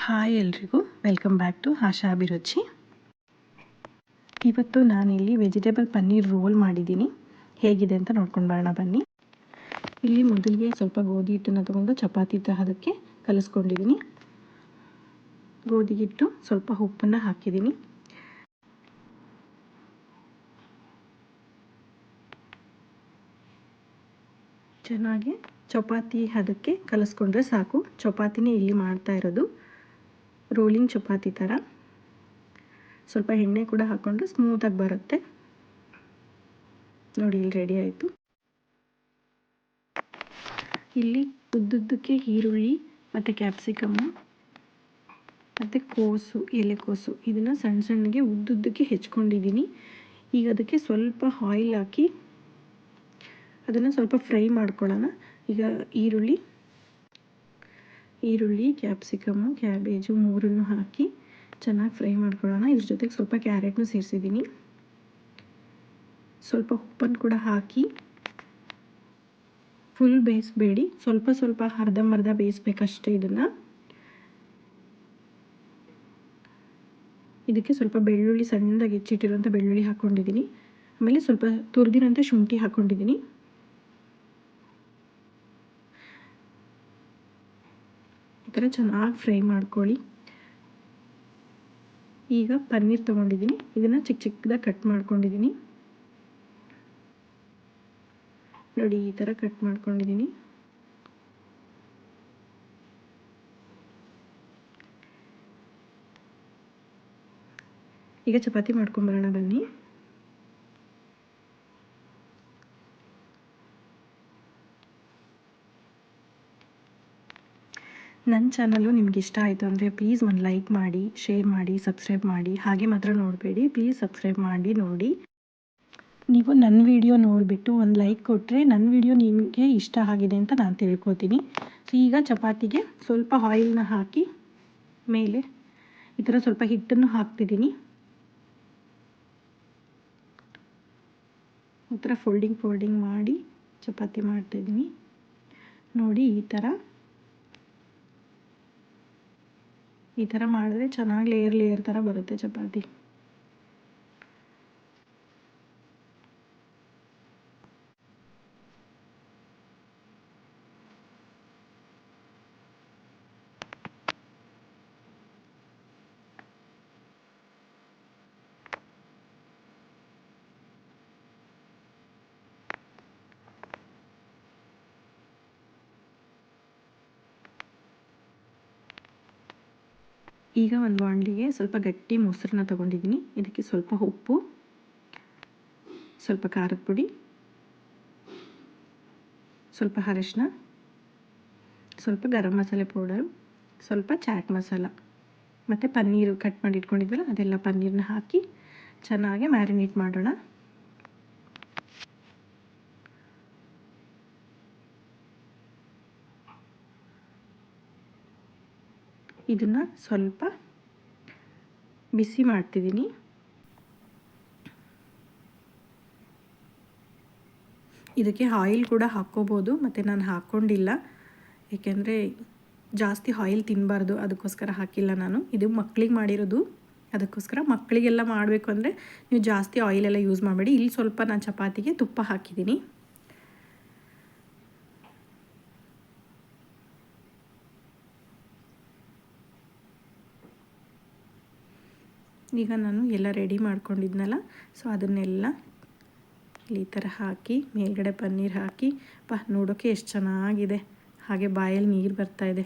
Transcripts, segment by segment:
Hi ಎಲ್ರಿಗೂ, welcome back to ಆಶಾ ಅಭಿರುಚಿ. ಇವತ್ತು ನಾನಿಲ್ಲಿ ವೆಜಿಟೇಬಲ್ ಪನ್ನೀರ್ ರೋಲ್ ಮಾಡಿದ್ದೀನಿ. ಹೇಗಿದೆ ಅಂತ ನೋಡ್ಕೊಂಡು ಬರೋಣ ಬನ್ನಿ. ಇಲ್ಲಿ ಮೊದಲಿಗೆ ಸ್ವಲ್ಪ ಗೋಧಿ ಹಿಟ್ಟನ್ನು ತಗೊಂಡು ಚಪಾತಿ ತರಹದಕ್ಕೆ ಕಲಿಸ್ಕೊಂಡಿದ್ದೀನಿ. ಗೋಧಿ ಹಿಟ್ಟು, ಸ್ವಲ್ಪ ಉಪ್ಪನ್ನು ಹಾಕಿದ್ದೀನಿ. ಚೆನ್ನಾಗಿ ಚಪಾತಿ ಹದಕ್ಕೆ ಕಲಿಸ್ಕೊಂಡ್ರೆ ಸಾಕು. ಚಪಾತಿನೇ ಇಲ್ಲಿ ಮಾಡ್ತಾ ಇರೋದು, ರೋಲಿಂಗ್ ಚಪಾತಿ ಥರ. ಸ್ವಲ್ಪ ಎಣ್ಣೆ ಕೂಡ ಹಾಕ್ಕೊಂಡ್ರೆ ಸ್ಮೂತಾಗಿ ಬರುತ್ತೆ. ನೋಡಿ, ಇಲ್ಲಿ ರೆಡಿ ಆಯಿತು. ಇಲ್ಲಿ ಉದ್ದುದ್ದಕ್ಕೆ ಈರುಳ್ಳಿ ಮತ್ತು ಕ್ಯಾಪ್ಸಿಕಮ್ಮು ಮತ್ತು ಕೋಸು, ಎಲೆಕೋಸು, ಇದನ್ನು ಸಣ್ಣ ಸಣ್ಣಗೆ ಉದ್ದುದ್ದಕ್ಕೆ ಹೆಚ್ಕೊಂಡಿದ್ದೀನಿ. ಈಗ ಅದಕ್ಕೆ ಸ್ವಲ್ಪ ಆಯಿಲ್ ಹಾಕಿ ಅದನ್ನು ಸ್ವಲ್ಪ ಫ್ರೈ ಮಾಡ್ಕೊಳ್ಳೋಣ. ಈಗ ಈರುಳ್ಳಿ, ಕ್ಯಾಪ್ಸಿಕಮ್ಮು, ಕ್ಯಾಬೇಜು ಮೂರನ್ನು ಹಾಕಿ ಚೆನ್ನಾಗಿ ಫ್ರೈ ಮಾಡ್ಕೊಳ್ಳೋಣ. ಇದ್ರ ಜೊತೆಗೆ ಸ್ವಲ್ಪ ಕ್ಯಾರೆಟ್ನು ಸೇರಿಸಿದ್ದೀನಿ. ಸ್ವಲ್ಪ ಉಪ್ಪನ್ನು ಕೂಡ ಹಾಕಿ ಫುಲ್ ಬೇಯಿಸಬೇಡಿ, ಸ್ವಲ್ಪ ಅರ್ಧಂಬರ್ಧ ಬೇಯಿಸ್ಬೇಕಷ್ಟೇ. ಇದಕ್ಕೆ ಸ್ವಲ್ಪ ಬೆಳ್ಳುಳ್ಳಿ, ಸಣ್ಣದಾಗಿ ಹೆಚ್ಚಿಟ್ಟಿರುವಂಥ ಬೆಳ್ಳುಳ್ಳಿ ಹಾಕ್ಕೊಂಡಿದ್ದೀನಿ. ಆಮೇಲೆ ಸ್ವಲ್ಪ ತುರಿದಿರೋಂಥ ಶುಂಠಿ ಹಾಕ್ಕೊಂಡಿದ್ದೀನಿ. ಈ ಥರ ಚೆನ್ನಾಗಿ ಫ್ರೈ ಮಾಡ್ಕೊಳ್ಳಿ. ಈಗ ಪನ್ನೀರ್ ತೊಗೊಂಡಿದ್ದೀನಿ, ಇದನ್ನು ಚಿಕ್ಕದಾಗಿ ಕಟ್ ಮಾಡ್ಕೊಂಡಿದ್ದೀನಿ. ನೋಡಿ, ಈ ಥರ ಕಟ್ ಮಾಡ್ಕೊಂಡಿದ್ದೀನಿ. ಈಗ ಚಪಾತಿ ಮಾಡ್ಕೊಂಬರೋಣ ಬನ್ನಿ. ನನ್ನ ಚಾನಲ್ಲು ನಿಮ್ಗೆ ಇಷ್ಟ ಆಯಿತು ಅಂದರೆ ಪ್ಲೀಸ್ ಒಂದು ಲೈಕ್ ಮಾಡಿ, ಶೇರ್ ಮಾಡಿ, ಸಬ್ಸ್ಕ್ರೈಬ್ ಮಾಡಿ. ಹಾಗೆ ಮಾತ್ರ ನೋಡಬೇಡಿ, ಪ್ಲೀಸ್ ಸಬ್ಸ್ಕ್ರೈಬ್ ಮಾಡಿ ನೋಡಿ. ನೀವು ನನ್ನ ವಿಡಿಯೋ ನೋಡಿಬಿಟ್ಟು ಒಂದು ಲೈಕ್ ಕೊಟ್ಟರೆ ನನ್ನ ವಿಡಿಯೋ ನಿಮಗೆ ಇಷ್ಟ ಆಗಿದೆ ಅಂತ ನಾನು ತಿಳ್ಕೊತೀನಿ. ಸೊ ಈಗ ಚಪಾತಿಗೆ ಸ್ವಲ್ಪ ಆಯಿಲ್ನ ಹಾಕಿ ಮೇಲೆ ಈ ಥರ ಸ್ವಲ್ಪ ಹಿಟ್ಟನ್ನು ಹಾಕ್ತಿದ್ದೀನಿ. ಈ ಥರ ಫೋಲ್ಡಿಂಗ್ ಮಾಡಿ ಚಪಾತಿ ಮಾಡ್ತಾಯಿದ್ದೀನಿ. ನೋಡಿ, ಈ ಥರ ಮಾಡಿದ್ರೆ ಚೆನ್ನಾಗಿ ಲೇಯರ್ ಥರ ಬರುತ್ತೆ ಚಪಾತಿ. ಈಗ ಒಂದು ಬಾಣಲಿಗೆ ಸ್ವಲ್ಪ ಗಟ್ಟಿ ಮೊಸರನ್ನ ತೊಗೊಂಡಿದ್ದೀನಿ. ಇದಕ್ಕೆ ಸ್ವಲ್ಪ ಉಪ್ಪು, ಸ್ವಲ್ಪ ಖಾರದ ಪುಡಿ, ಸ್ವಲ್ಪ ಅರಿಶಿನ, ಸ್ವಲ್ಪ ಗರಂ ಮಸಾಲೆ ಪೌಡರು, ಸ್ವಲ್ಪ ಚಾಟ್ ಮಸಾಲ ಮತ್ತು ಪನ್ನೀರು ಕಟ್ ಮಾಡಿ ಇಟ್ಕೊಂಡಿದ್ವಲ್ಲ ಅದೆಲ್ಲ ಪನ್ನೀರನ್ನ ಹಾಕಿ ಚೆನ್ನಾಗಿ ಮ್ಯಾರಿನೇಟ್ ಮಾಡೋಣ. ಇದನ್ನು ಸ್ವಲ್ಪ ಬಿಸಿ ಮಾಡ್ತಿದ್ದೀನಿ. ಇದಕ್ಕೆ ಆಯಿಲ್ ಕೂಡ ಹಾಕ್ಕೋಬೋದು, ಮತ್ತು ನಾನು ಹಾಕ್ಕೊಂಡಿಲ್ಲ, ಏಕೆಂದರೆ ಜಾಸ್ತಿ ಆಯಿಲ್ ತಿನ್ನಬಾರ್ದು, ಅದಕ್ಕೋಸ್ಕರ ಹಾಕಿಲ್ಲ ನಾನು. ಇದು ಮಕ್ಕಳಿಗೆ ಮಾಡಿರೋದು, ಅದಕ್ಕೋಸ್ಕರ ಮಕ್ಕಳಿಗೆಲ್ಲ ಮಾಡಬೇಕು ಅಂದರೆ ನೀವು ಜಾಸ್ತಿ ಆಯಿಲೆಲ್ಲ ಯೂಸ್ ಮಾಡಬೇಡಿ. ಇಲ್ಲಿ ಸ್ವಲ್ಪ ನಾನು ಚಪಾತಿಗೆ ತುಪ್ಪ ಹಾಕಿದ್ದೀನಿ. ಈಗ ನಾನು ಎಲ್ಲ ರೆಡಿ ಮಾಡ್ಕೊಂಡಿದ್ನಲ್ಲ, ಸೊ ಅದನ್ನೆಲ್ಲ ಈ ಥರ ಹಾಕಿ ಮೇಲ್ಗಡೆ ಪನ್ನೀರ್ ಹಾಕಿ ನೋಡೋಕ್ಕೆ ಎಷ್ಟು ಚೆನ್ನಾಗಿದೆ, ಹಾಗೆ ಬಾಯಲ್ಲಿ ನೀರು ಬರ್ತಾಯಿದೆ.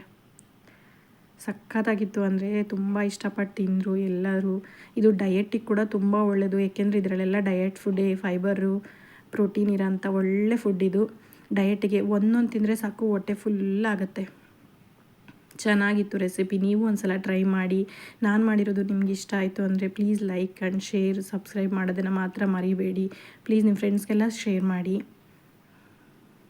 ಸಖತ್ತಾಗಿತ್ತು, ಅಂದರೆ ತುಂಬ ಇಷ್ಟಪಟ್ಟು ತಿಂದರು ಎಲ್ಲರೂ. ಇದು ಡಯೆಟಿಗೆ ಕೂಡ ತುಂಬ ಒಳ್ಳೆಯದು, ಏಕೆಂದರೆ ಇದರಲ್ಲೆಲ್ಲ ಡಯೆಟ್ ಫುಡ್ಡೇ, ಫೈಬರು, ಪ್ರೋಟೀನ್ ಇರೋಂಥ ಒಳ್ಳೆ ಫುಡ್ ಇದು. ಡಯೆಟಿಗೆ ಒಂದೊಂದು ತಿಂದರೆ ಸಾಕು, ಹೊಟ್ಟೆ ಫುಲ್ ಆಗುತ್ತೆ. ಚೆನ್ನಾಗಿತ್ತು ರೆಸಿಪಿ, ನೀವು ಒಂದ್ಸಲ ಟ್ರೈ ಮಾಡಿ. ನಾನು ಮಾಡಿರೋದು ನಿಮ್ಗೆ ಇಷ್ಟ ಆಯಿತು ಅಂದರೆ please like and share, subscribe ಮಾಡೋದನ್ನು ಮಾತ್ರ ಮರಿಬೇಡಿ. ಪ್ಲೀಸ್ ನಿಮ್ಮ ಫ್ರೆಂಡ್ಸ್ಗೆಲ್ಲ ಶೇರ್ ಮಾಡಿ.